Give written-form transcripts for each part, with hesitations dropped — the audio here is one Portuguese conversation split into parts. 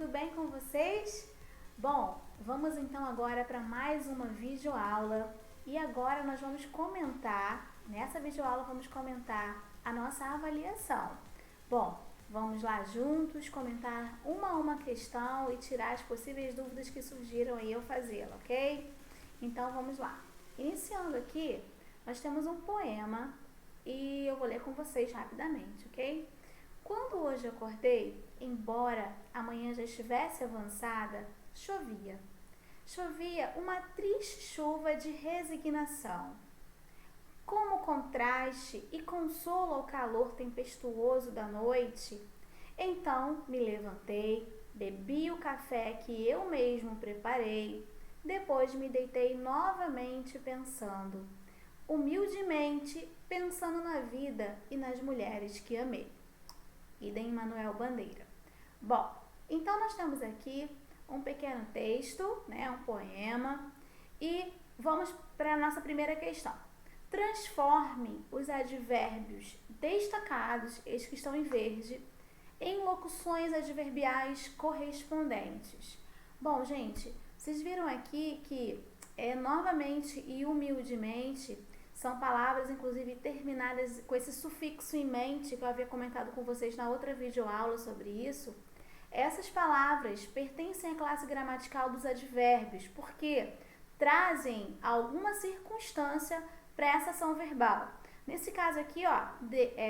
tudo bem com vocês? Bom, vamos então agora para mais uma videoaula e agora nós vamos comentar, nessa videoaula vamos comentar a nossa avaliação. Bom, vamos lá juntos comentar uma a uma questão e tirar as possíveis dúvidas que surgiram aí ao fazê-la, ok? Então vamos lá. Iniciando aqui, nós temos um poema e eu vou ler com vocês rapidamente, ok? Quando hoje acordei, embora a manhã já estivesse avançada, chovia. Chovia uma triste chuva de resignação. Como contraste e consolo ao calor tempestuoso da noite, então me levantei, bebi o café que eu mesmo preparei, depois me deitei novamente pensando, humildemente pensando na vida e nas mulheres que amei. Idem Manuel Bandeira. Bom, então nós temos aqui um pequeno texto, um poema, e vamos para a nossa primeira questão. Transforme os advérbios destacados, estes que estão em verde, em locuções adverbiais correspondentes. Bom, gente, vocês viram aqui que novamente e humildemente são palavras, inclusive, terminadas com esse sufixo em mente, que eu havia comentado com vocês na outra videoaula sobre isso. Essas palavras pertencem à classe gramatical dos advérbios, porque trazem alguma circunstância para essa ação verbal. Nesse caso aqui,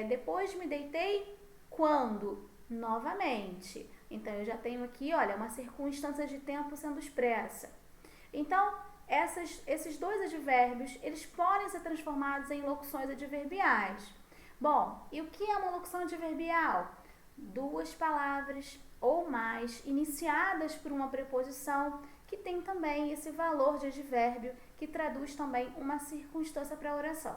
depois me deitei quando? Novamente. Então, eu já tenho aqui, uma circunstância de tempo sendo expressa. Então, esses dois advérbios, eles podem ser transformados em locuções adverbiais. Bom, e o que é uma locução adverbial? Duas palavras ou mais iniciadas por uma preposição que tem também esse valor de advérbio que traduz também uma circunstância para a oração.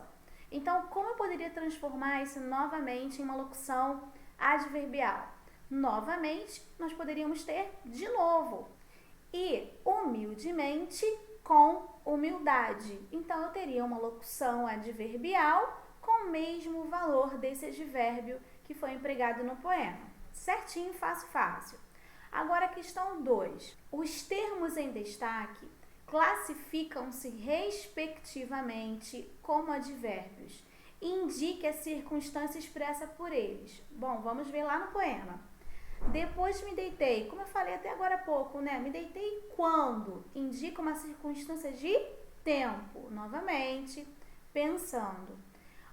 Então, como eu poderia transformar isso novamente em uma locução adverbial? Novamente, nós poderíamos ter de novo. E humildemente com humildade. Então, eu teria uma locução adverbial com o mesmo valor desse advérbio que foi empregado no poema. Certinho, fácil, fácil. Agora, a questão 2. Os termos em destaque classificam-se respectivamente como advérbios. Indique a circunstância expressa por eles. Bom, vamos ver lá no poema. Depois me deitei, como eu falei até agora há pouco, Me deitei quando? Indica uma circunstância de tempo. Novamente, pensando.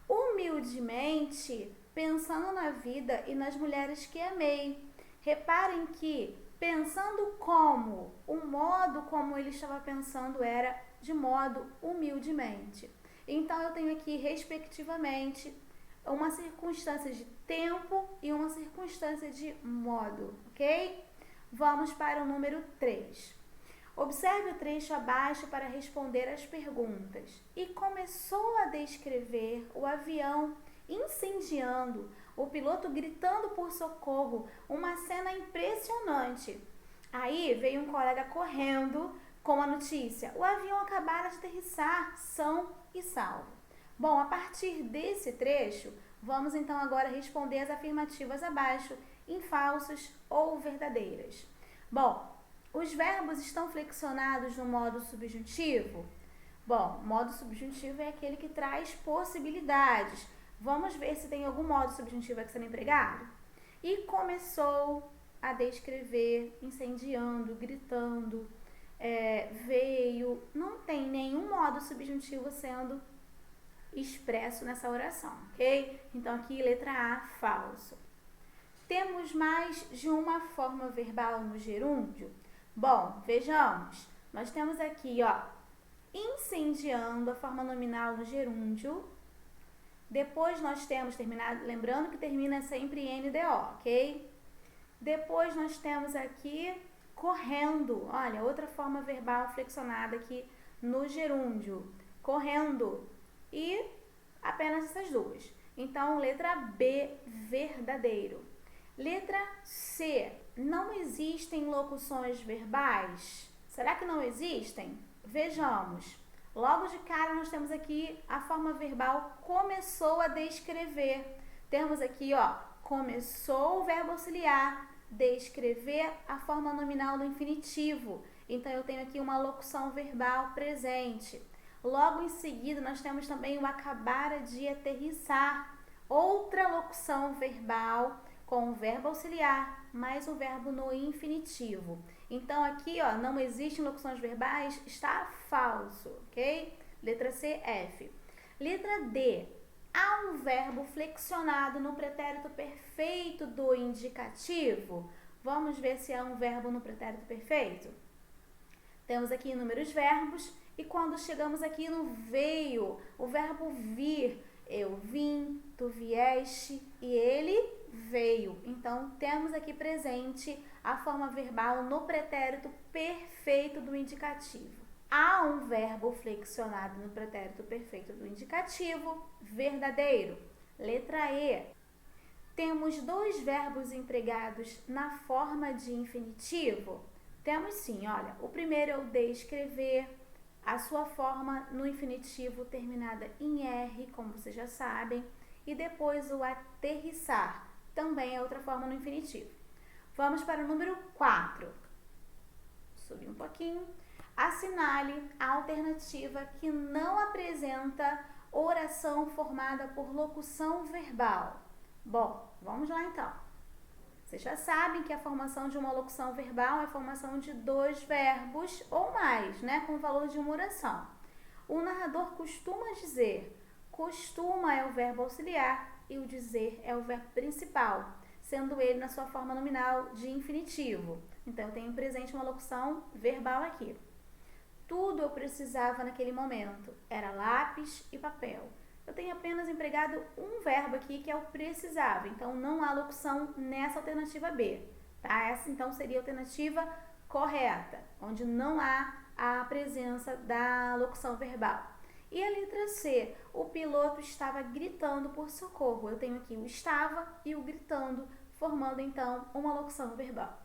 Humildemente, pensando na vida e nas mulheres que amei. Reparem que, pensando como, o modo como ele estava pensando era de modo humildemente. Então, eu tenho aqui, respectivamente, uma circunstância de tempo e uma circunstância de modo, ok? Vamos para o número 3. Observe o trecho abaixo para responder às perguntas. E começou a descrever o avião incendiando, o piloto gritando por socorro, uma cena impressionante. Aí veio um colega correndo com a notícia: o avião acabara de aterrissar, são e salvo. Bom, a partir desse trecho, vamos então agora responder as afirmativas abaixo em falsas ou verdadeiras. Bom, os verbos estão flexionados no modo subjuntivo? Bom, modo subjuntivo é aquele que traz possibilidades. Vamos ver se tem algum modo subjuntivo aqui sendo empregado? E começou a descrever, incendiando, gritando, veio. Não tem nenhum modo subjuntivo sendo expresso nessa oração, ok? Então, aqui, letra A, falso. Temos mais de uma forma verbal no gerúndio? Bom, vejamos. Nós temos aqui, incendiando a forma nominal no gerúndio. Depois nós temos terminado, lembrando que termina sempre em NDO, ok? Depois nós temos aqui correndo. Olha, outra forma verbal flexionada aqui no gerúndio. Correndo. E apenas essas duas. Então, letra B, verdadeiro. Letra C, não existem locuções verbais? Será que não existem? Vejamos. Logo de cara, nós temos aqui a forma verbal começou a descrever. Temos aqui, começou o verbo auxiliar descrever a forma nominal do infinitivo. Então, eu tenho aqui uma locução verbal presente. Logo em seguida, nós temos também o acabar de aterrissar, outra locução verbal com o verbo auxiliar, mais um verbo no infinitivo. Então, aqui, ó, não existem locuções verbais, está falso, ok? Letra C, F. Letra D. Há um verbo flexionado no pretérito perfeito do indicativo. Vamos ver se há um verbo no pretérito perfeito? Temos aqui inúmeros verbos e quando chegamos aqui no veio, o verbo vir, eu vim, tu vieste e ele veio. Então, temos aqui presente a forma verbal no pretérito perfeito do indicativo. Há um verbo flexionado no pretérito perfeito do indicativo, verdadeiro. Letra E. Temos dois verbos empregados na forma de infinitivo? Temos sim, olha. O primeiro é o descrever, a sua forma no infinitivo terminada em R, como vocês já sabem, e depois o aterrissar, também é outra forma no infinitivo. Vamos para o número 4. Subir um pouquinho. Assinale a alternativa que não apresenta oração formada por locução verbal. Bom, vamos lá então. Vocês já sabem que a formação de uma locução verbal é a formação de dois verbos ou mais, né, com o valor de uma oração. O narrador costuma dizer, costuma é o verbo auxiliar e o dizer é o verbo principal, sendo ele na sua forma nominal de infinitivo. Então, eu tenho presente uma locução verbal aqui. Tudo eu precisava naquele momento, era lápis e papel. Eu tenho apenas empregado um verbo aqui que é o precisava, então não há locução nessa alternativa B, tá? Essa então seria a alternativa correta, onde não há a presença da locução verbal. E a letra C, o piloto estava gritando por socorro. Eu tenho aqui o estava e o gritando, formando então uma locução verbal.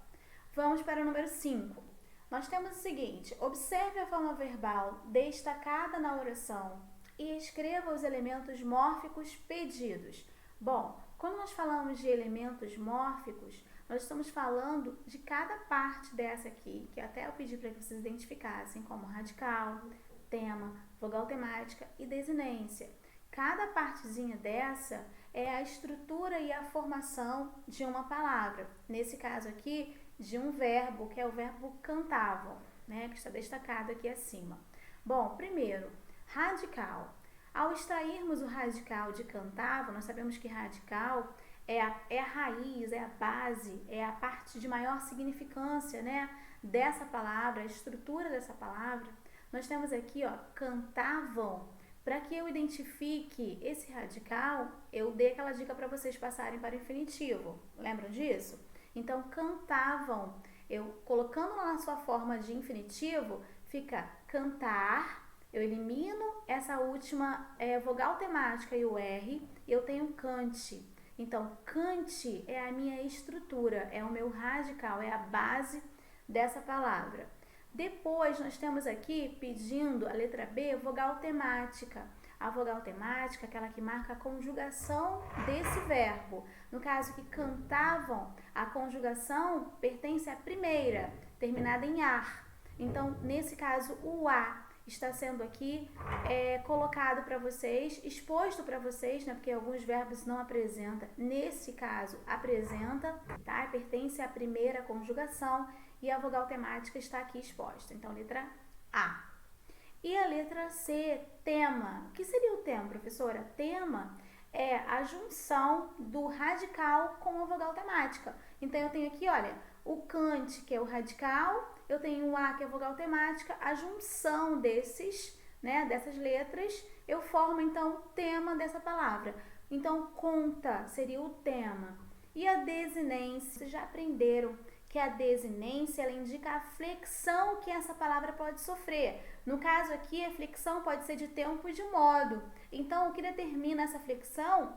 Vamos para o número 5. Nós temos o seguinte, observe a forma verbal destacada na oração e escreva os elementos mórficos pedidos. Bom, quando nós falamos de elementos mórficos, nós estamos falando de cada parte dessa aqui, que até eu pedi para que vocês identificassem como radical, tema, vogal temática e desinência. Cada partezinha dessa é a estrutura e a formação de uma palavra. Nesse caso aqui, de um verbo, que é o verbo cantavam, né, que está destacado aqui acima. Bom, primeiro, radical. Ao extrairmos o radical de cantavam, nós sabemos que radical é a raiz, é a base, é a parte de maior significância, né, dessa palavra, a estrutura dessa palavra. Nós temos aqui, ó, cantavam. Para que eu identifique esse radical, eu dei aquela dica para vocês passarem para o infinitivo. Lembram disso? Então, cantavam. Eu colocando lá na sua forma de infinitivo, fica cantar. Eu elimino essa última vogal temática e o R, e eu tenho cante. Então, cante é a minha estrutura, é o meu radical, é a base dessa palavra. Depois, nós temos aqui, pedindo a letra B, vogal temática. A vogal temática é aquela que marca a conjugação desse verbo. No caso que cantavam, a conjugação pertence à primeira, terminada em ar. Então, nesse caso, o A está sendo aqui colocado para vocês, exposto para vocês, né? Porque alguns verbos não apresentam. Nesse caso, apresenta, tá? Pertence à primeira conjugação e a vogal temática está aqui exposta. Então, letra A. E a letra C, tema. O que seria o tema, professora? Tema é a junção do radical com a vogal temática. Então, eu tenho aqui, olha, o cante, que é o radical, eu tenho o A, que é a vogal temática, a junção desses, né, dessas letras, eu formo, então, o tema dessa palavra. Então, conta seria o tema. E a desinência, vocês já aprenderam que a desinência, ela indica a flexão que essa palavra pode sofrer. No caso aqui, a flexão pode ser de tempo e de modo. Então, o que determina essa flexão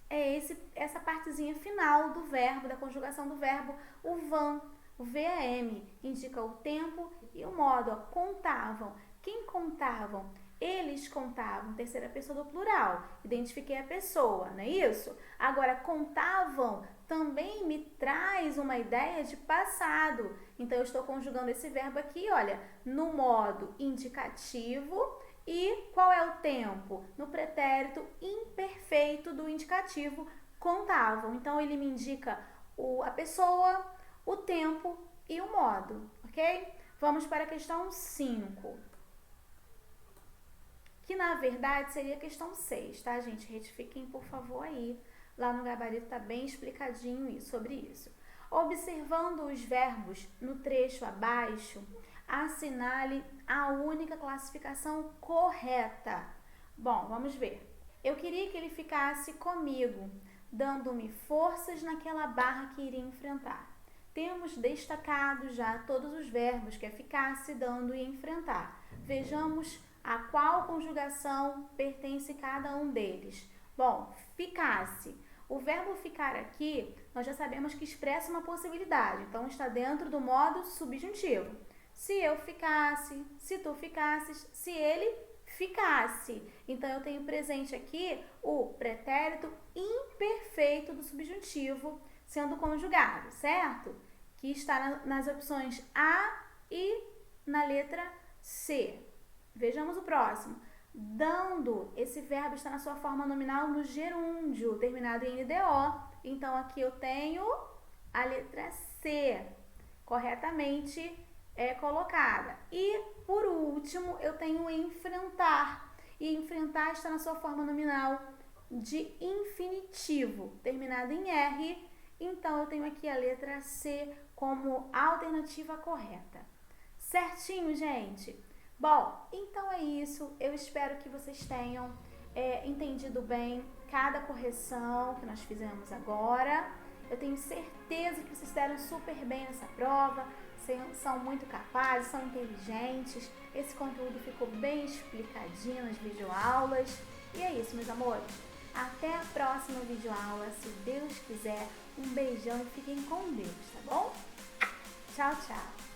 é essa partezinha final do verbo, da conjugação do verbo, o vam, o VAM, indica o tempo e o modo, ó, contavam. Quem contavam? Eles contavam, terceira pessoa do plural. Identifiquei a pessoa, não é isso? Agora, contavam também me traz uma ideia de passado. Então, eu estou conjugando esse verbo aqui, olha, no modo indicativo. E qual é o tempo? No pretérito imperfeito do indicativo, contavam. Então, ele me indica a pessoa, o tempo e o modo, ok? Vamos para a questão 5. Que, na verdade, seria a questão 6, tá, gente? Retifiquem, por favor, aí. Lá no gabarito tá bem explicadinho sobre isso. Observando os verbos no trecho abaixo, assinale a única classificação correta. Bom, vamos ver. Eu queria que ele ficasse comigo, dando-me forças naquela barra que iria enfrentar. Temos destacado já todos os verbos, que é ficar-se, dando e enfrentar. Vejamos a qual conjugação pertence cada um deles. Bom, ficar-se. O verbo ficar aqui, nós já sabemos que expressa uma possibilidade, então está dentro do modo subjuntivo. Se eu ficasse, se tu ficasses, se ele ficasse. Então, eu tenho presente aqui o pretérito imperfeito do subjuntivo sendo conjugado, certo? Que está nas opções A e na letra C. Vejamos o próximo. Dando, esse verbo está na sua forma nominal no gerúndio, terminado em NDO. Então, aqui eu tenho a letra C, corretamente colocada. E, por último, eu tenho enfrentar. E enfrentar está na sua forma nominal de infinitivo, terminado em R. Então, eu tenho aqui a letra C como alternativa correta. Certinho, gente? Bom, então é isso. Eu espero que vocês tenham entendido bem cada correção que nós fizemos agora. Eu tenho certeza que vocês deram super bem nessa prova, são muito capazes, são inteligentes. Esse conteúdo ficou bem explicadinho nas videoaulas. E é isso, meus amores. Até a próxima videoaula, se Deus quiser. Um beijão e fiquem com Deus, tá bom? Tchau, tchau.